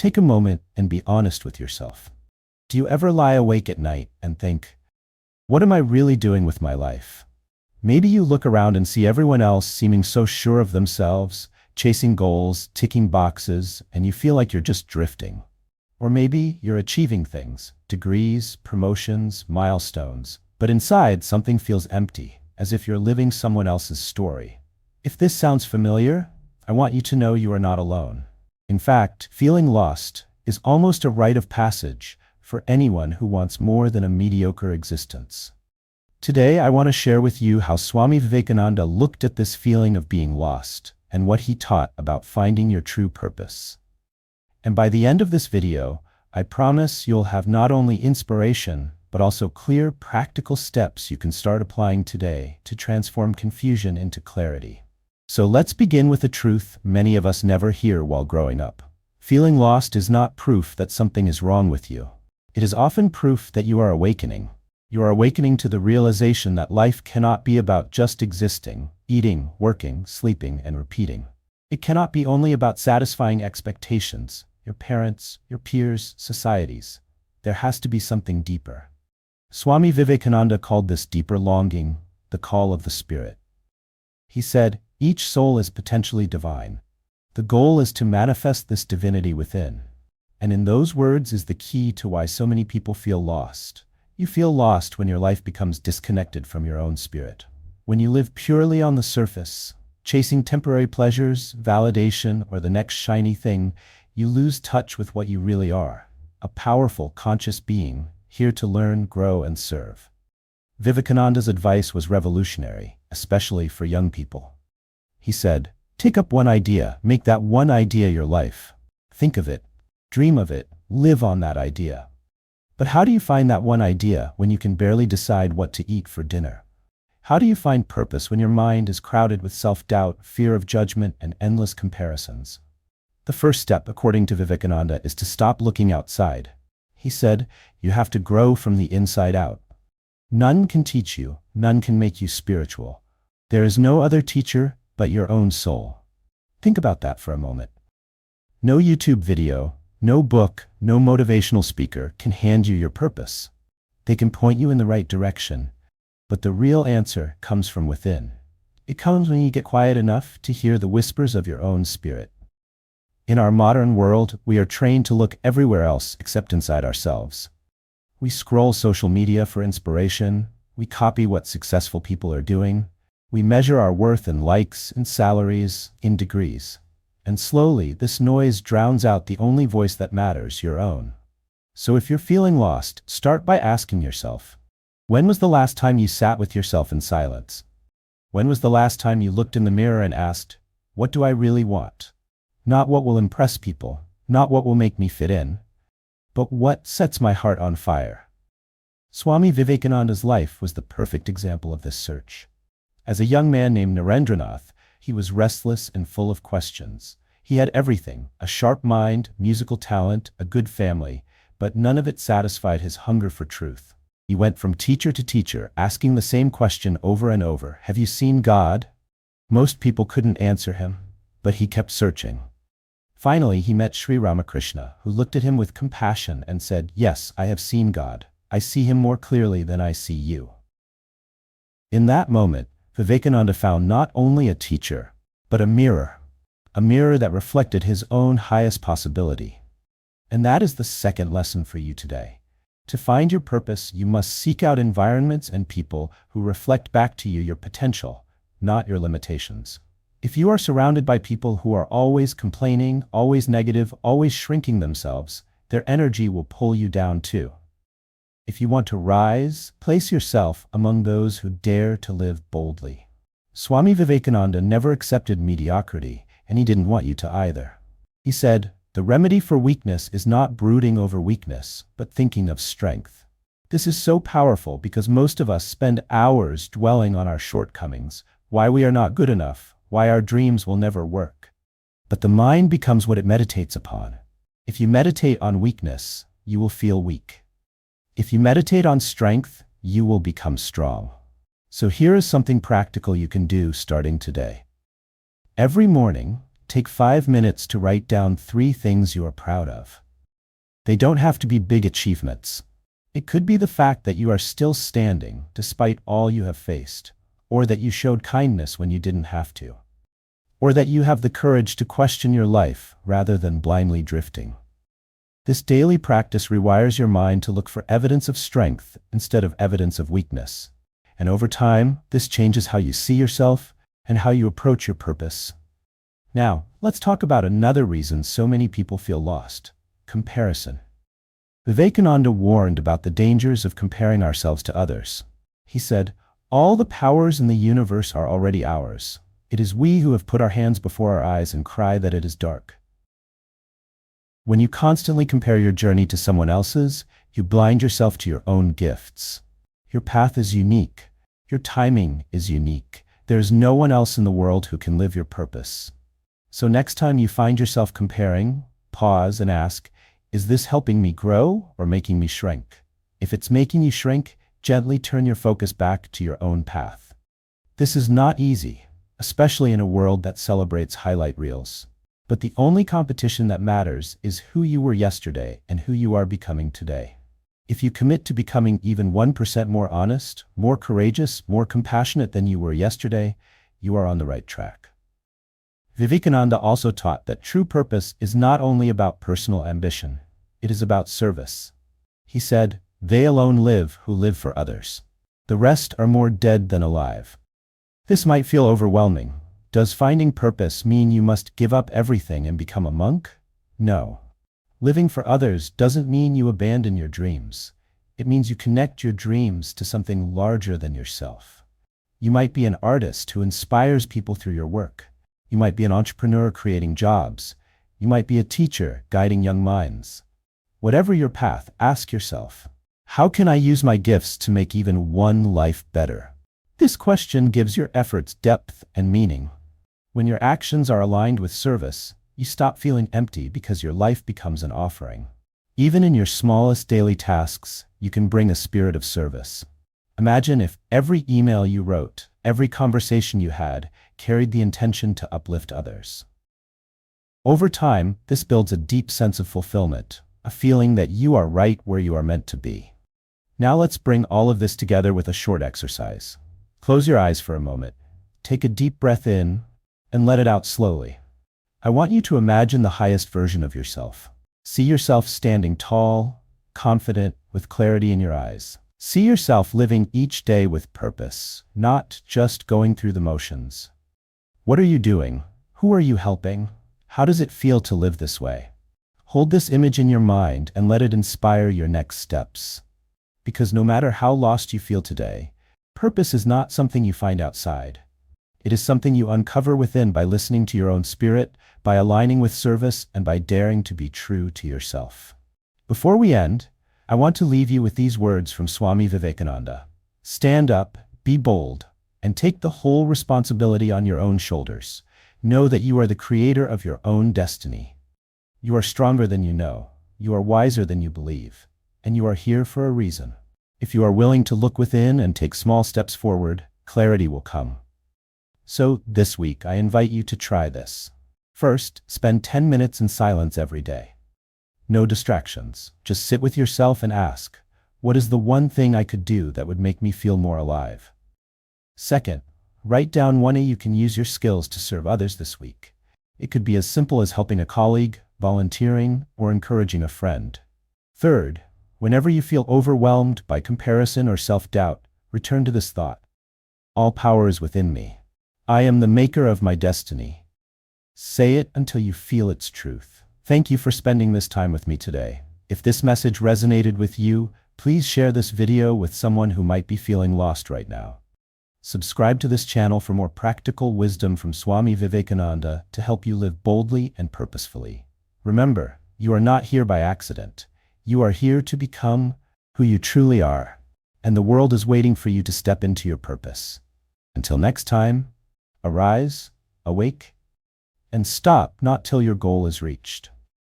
Take a moment and be honest with yourself. Do you ever lie awake at night and think, what am I really doing with my life? Maybe you look around and see everyone else seeming so sure of themselves, chasing goals, ticking boxes, and you feel like you're just drifting. Or maybe you're achieving things, degrees, promotions, milestones, but inside something feels empty, as if you're living someone else's story. If this sounds familiar, I want you to know you are not alone. In fact, feeling lost is almost a rite of passage for anyone who wants more than a mediocre existence. Today, I want to share with you how Swami Vivekananda looked at this feeling of being lost and what he taught about finding your true purpose. And by the end of this video, I promise you'll have not only inspiration, but also clear, practical steps you can start applying today to transform confusion into clarity. So let's begin with a truth many of us never hear while growing up. Feeling lost is not proof that something is wrong with you. It is often proof that you are awakening. You are awakening to the realization that life cannot be about just existing, eating, working, sleeping, and repeating. It cannot be only about satisfying expectations, your parents, your peers, societies. There has to be something deeper. Swami Vivekananda called this deeper longing the call of the spirit. He said, each soul is potentially divine. The goal is to manifest this divinity within. And in those words is the key to why so many people feel lost. You feel lost when your life becomes disconnected from your own spirit. When you live purely on the surface, chasing temporary pleasures, validation, or the next shiny thing, you lose touch with what you really are, a powerful, conscious being, here to learn, grow, and serve. Vivekananda's advice was revolutionary, especially for young people. He said, take up one idea, make that one idea your life. Think of it, dream of it, live on that idea. But how do you find that one idea when you can barely decide what to eat for dinner? How do you find purpose when your mind is crowded with self-doubt, fear of judgment, and endless comparisons? The first step, according to Vivekananda, is to stop looking outside. He said, you have to grow from the inside out. None can teach you, none can make you spiritual. There is no other teacher but your own soul. Think about that for a moment. No YouTube video, no book, no motivational speaker can hand you your purpose. They can point you in the right direction, but the real answer comes from within. It comes when you get quiet enough to hear the whispers of your own spirit. In our modern world, we are trained to look everywhere else except inside ourselves. We scroll social media for inspiration, we copy what successful people are doing, we measure our worth in likes, in salaries, in degrees. And slowly, this noise drowns out the only voice that matters, your own. So if you're feeling lost, start by asking yourself, when was the last time you sat with yourself in silence? When was the last time you looked in the mirror and asked, what do I really want? Not what will impress people, not what will make me fit in, but what sets my heart on fire. Swami Vivekananda's life was the perfect example of this search. As a young man named Narendranath, he was restless and full of questions. He had everything, a sharp mind, musical talent, a good family, but none of it satisfied his hunger for truth. He went from teacher to teacher, asking the same question over and over, have you seen God? Most people couldn't answer him, but he kept searching. Finally, he met Sri Ramakrishna, who looked at him with compassion and said, yes, I have seen God. I see him more clearly than I see you. In that moment, Vivekananda found not only a teacher, but a mirror that reflected his own highest possibility. And that is the second lesson for you today. To find your purpose, you must seek out environments and people who reflect back to you your potential, not your limitations. If you are surrounded by people who are always complaining, always negative, always shrinking themselves, their energy will pull you down too. If you want to rise, place yourself among those who dare to live boldly. Swami Vivekananda never accepted mediocrity, and he didn't want you to either. He said, the remedy for weakness is not brooding over weakness, but thinking of strength. This is so powerful because most of us spend hours dwelling on our shortcomings, why we are not good enough, why our dreams will never work. But the mind becomes what it meditates upon. If you meditate on weakness, you will feel weak. If you meditate on strength, you will become strong. So here is something practical you can do starting today. Every morning, take 5 minutes to write down 3 things you are proud of. They don't have to be big achievements. It could be the fact that you are still standing despite all you have faced, or that you showed kindness when you didn't have to, or that you have the courage to question your life rather than blindly drifting. This daily practice rewires your mind to look for evidence of strength instead of evidence of weakness. And over time, this changes how you see yourself and how you approach your purpose. Now, let's talk about another reason so many people feel lost: comparison. Vivekananda warned about the dangers of comparing ourselves to others. He said, "All the powers in the universe are already ours. It is we who have put our hands before our eyes and cry that it is dark." When you constantly compare your journey to someone else's, you blind yourself to your own gifts. Your path is unique. Your timing is unique. There is no one else in the world who can live your purpose. So next time you find yourself comparing, pause and ask, is this helping me grow or making me shrink? If it's making you shrink, gently turn your focus back to your own path. This is not easy, especially in a world that celebrates highlight reels. But the only competition that matters is who you were yesterday and who you are becoming today. If you commit to becoming even 1% more honest, more courageous, more compassionate than you were yesterday, you are on the right track. Vivekananda also taught that true purpose is not only about personal ambition, it is about service. He said, "They alone live who live for others. The rest are more dead than alive." This might feel overwhelming. Does finding purpose mean you must give up everything and become a monk? No. Living for others doesn't mean you abandon your dreams. It means you connect your dreams to something larger than yourself. You might be an artist who inspires people through your work. You might be an entrepreneur creating jobs. You might be a teacher guiding young minds. Whatever your path, ask yourself, how can I use my gifts to make even one life better? This question gives your efforts depth and meaning. When your actions are aligned with service, you stop feeling empty because your life becomes an offering. Even in your smallest daily tasks, you can bring a spirit of service. Imagine if every email you wrote, every conversation you had, carried the intention to uplift others. Over time, this builds a deep sense of fulfillment, a feeling that you are right where you are meant to be. Now let's bring all of this together with a short exercise. Close your eyes for a moment. Take a deep breath in and let it out slowly. I want you to imagine the highest version of yourself. See yourself standing tall, confident, with clarity in your eyes. See yourself living each day with purpose, not just going through the motions. What are you doing? Who are you helping? How does it feel to live this way? Hold this image in your mind and let it inspire your next steps. Because no matter how lost you feel today, purpose is not something you find outside. It is something you uncover within by listening to your own spirit, by aligning with service, and by daring to be true to yourself. Before we end, I want to leave you with these words from Swami Vivekananda. Stand up, be bold, and take the whole responsibility on your own shoulders. Know that you are the creator of your own destiny. You are stronger than you know, you are wiser than you believe, and you are here for a reason. If you are willing to look within and take small steps forward, clarity will come. So, this week, I invite you to try this. First, spend 10 minutes in silence every day. No distractions. Just sit with yourself and ask, what is the one thing I could do that would make me feel more alive? Second, write down one way you can use your skills to serve others this week. It could be as simple as helping a colleague, volunteering, or encouraging a friend. Third, whenever you feel overwhelmed by comparison or self-doubt, return to this thought. All power is within me. I am the maker of my destiny. Say it until you feel its truth. Thank you for spending this time with me today. If this message resonated with you, please share this video with someone who might be feeling lost right now. Subscribe to this channel for more practical wisdom from Swami Vivekananda to help you live boldly and purposefully. Remember, you are not here by accident. You are here to become who you truly are, and the world is waiting for you to step into your purpose. Until next time, arise, awake, and stop not till your goal is reached.